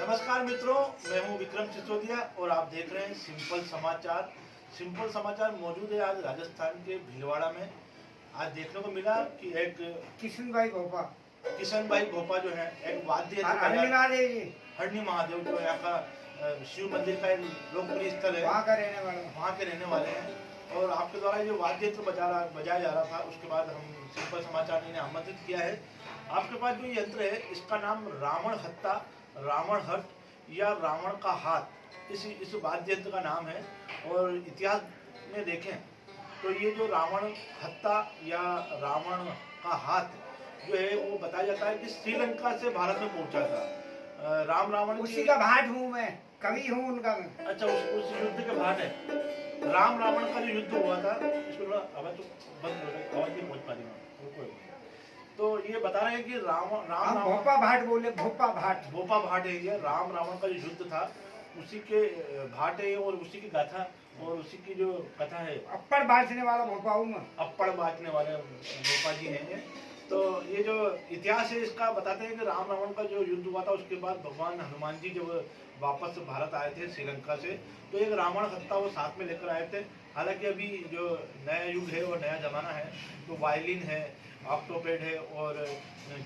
नमस्कार मित्रों, मैं हूं विक्रम सिसोदिया और आप देख रहे हैं सिंपल समाचार। सिंपल समाचार मौजूद है आज राजस्थान के भीलवाड़ा में। आज देखने को मिला कि एक किशन भाई भोपा जो है एक वाद्य हरणी महादेव जो यहाँ का शिव मंदिर का एक लोकप्रिय स्थल है, वहाँ के रहने वाले हैं। और आपके द्वारा जो वाद्य यंत्र बजाया जा रहा था, उसके बाद हम सिंपल समाचार ने आमंत्रित किया है। आपके पास जो यंत्र है इसका नाम रावण हत्ता, रावण हट या रावण का हाथ, इस वाद्य यंत्र का नाम है। और इतिहास में देखें तो ये जो रावण हत्ता या रावण का हाथ जो है वो बताया जाता है कि श्रीलंका से भारत में पहुंचा था। राम रावण उसी का भाट हूँ मैं, कवि हूँ उनका मैं। अच्छा, उस युद्ध के भाट है। राम रावण का जो युद्ध हुआ था, इसको थोड़ा आवाज तो बंद हो रहा है, आवाज नहीं पहुंच पा रही। तो ये बता रहे हैं कि राम भोपा भाट बोले, भोपा भाट है। ये राम रावण का जो युद्ध था उसी के भाट है और उसी की गाथा और उसी की जो कथा है। अप्पड़ बांटने वाला भोपा हूँ मैं। अप्पड़ बांटने वाले भोपा जी हैं। तो ये जो इतिहास है इसका बताते हैं कि राम रावण का जो युद्ध हुआ था उसके बाद भगवान हनुमान जी जब वापस भारत आए थे श्रीलंका से, तो एक रावण हत्ता वो साथ में लेकर आए थे। हालांकि अभी जो नया युग है और नया जमाना है, तो वायलिन है, ऑक्टोपेड है और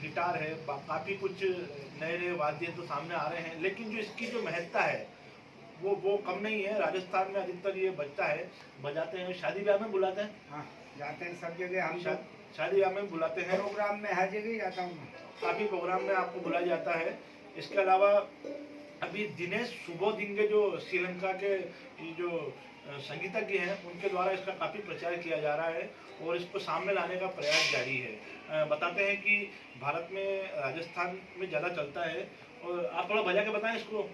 गिटार है, काफ़ी कुछ नए नए वाद्य तो सामने आ रहे हैं। लेकिन जो इसकी जो महत्ता है वो कम नहीं है। राजस्थान में अधिकतर ये बजता है, बजाते हैं, शादी ब्याह में बुलाते हैं। हाँ, जाते हैं सब जगह, हम शादी ब्याह में बुलाते हैं, प्रोग्राम में हर जगह जाता हूँ। काफ़ी प्रोग्राम में आपको बुलाया जाता है। इसके अलावा अभी दिनेश सुबोधिंगे जो श्रीलंका के जो संगीतज्ञ हैं उनके द्वारा इसका काफ़ी प्रचार किया जा रहा है और इसको सामने लाने का प्रयास जारी है। बताते हैं कि भारत में राजस्थान में ज़्यादा चलता है। और आप थोड़ा बजा के बताएं इसको।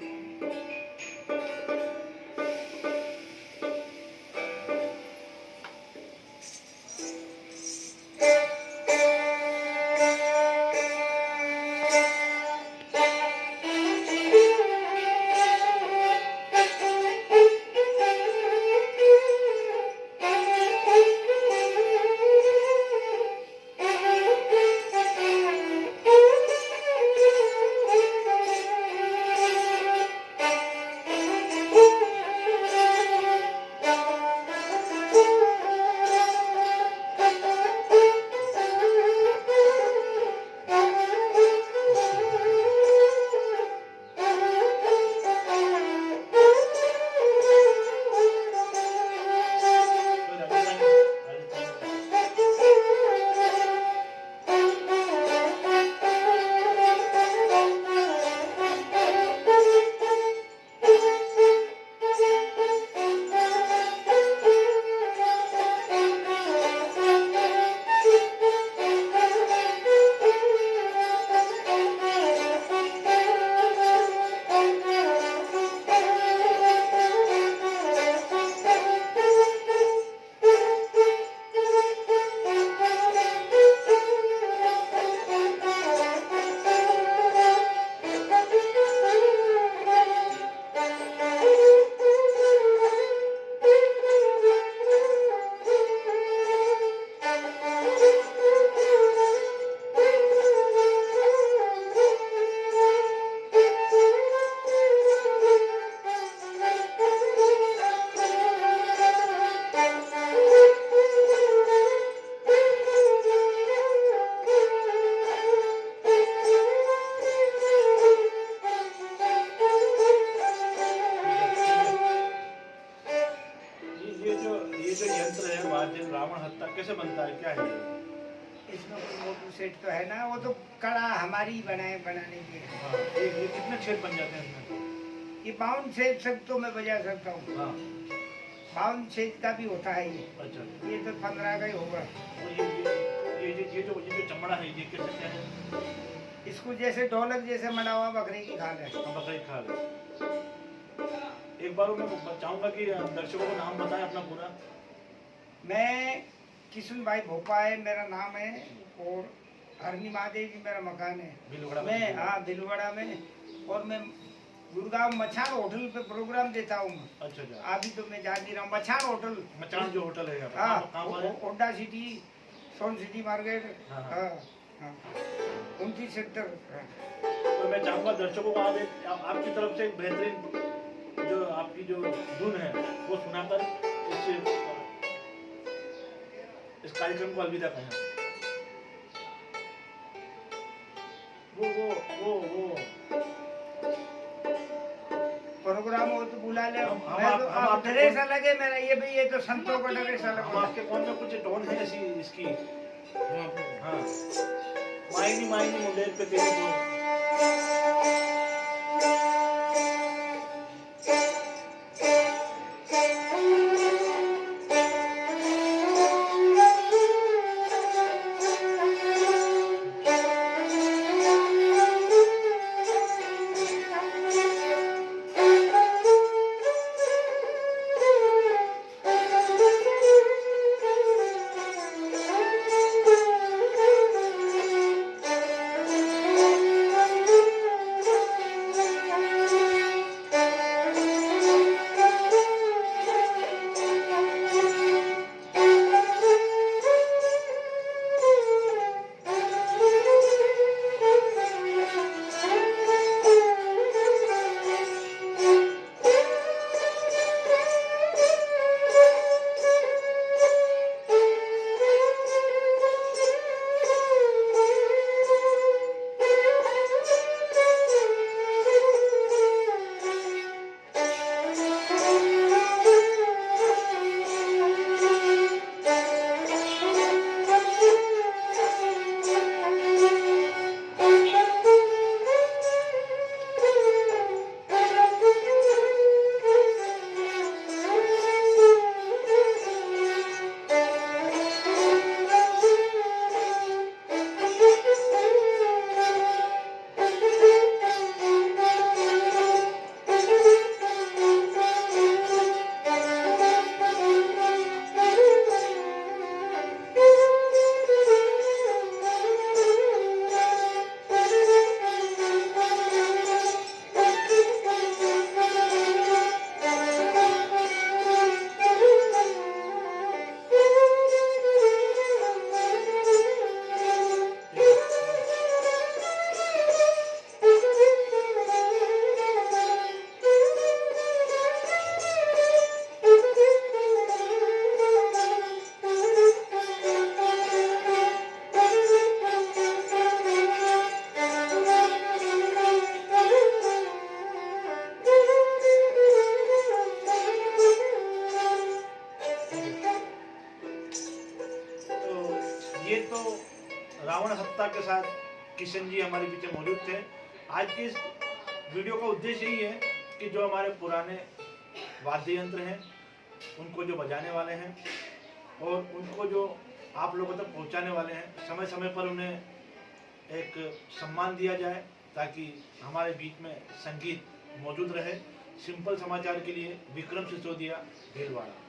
रावण हत्ता कैसे बनता है, क्या है इसमें कोई मोटू सेट तो है ना, वो तो कड़ा हमारी बनाने की। हाँ, ये कितने छेद बन जाते हैं? ये 52 छेद सब तो मैं बजा सकता हूँ। हाँ, 52 छेद का भी होता है ये। अच्छा, ये तो 15 का ही होगा। ये जो चमड़ा है ये कैसे क्या है? इसको जैसे ढोलक जैसे मना हुआ बकरी की खाल है। बकरी की खाल है। एक बार मैं चाहूंगा कि दर्शकों को नाम बताएं अपना पूरा। मैं किशन भाई भोपा है मेरा नाम है और हरणी महादेव जी मेरा मकान है। मैं भीलवाड़ा में और मैं गुड़गांव मचान होटल पे प्रोग्राम देता हूँ। अच्छा, अभी तो मैं जान नहीं रहा हूँ। मचान जो होटल है, ओडा सिटी, सोन सिटी मार्केट, 29 सेक्टर। तो मैं चाहूँगा दर्शकों को आपकी तरफ से एक बेहतरीन जो आपकी जो धुन है वो सुनाकर इस कार्यक्रम को अलविदा कहें। वो प्रोग्राम हो तो बुला ले। हम डरे सा लगे मेरा, ये तो संतों को डरे सा लगे। आपके कौन में कुछ टोन है ऐसी इसकी? हाँ, मायनी मायनी मुंडेर पे तेरे को ये तो रावण हत्या के साथ किशन जी हमारे पीछे मौजूद थे। आज की इस वीडियो का उद्देश्य यही है कि जो हमारे पुराने वाद्य यंत्र हैं उनको जो बजाने वाले हैं और उनको जो आप लोगों तक पहुंचाने वाले हैं, समय समय पर उन्हें एक सम्मान दिया जाए ताकि हमारे बीच में संगीत मौजूद रहे। सिंपल समाचार के लिए विक्रम सिसोदिया, भीलवाड़ा।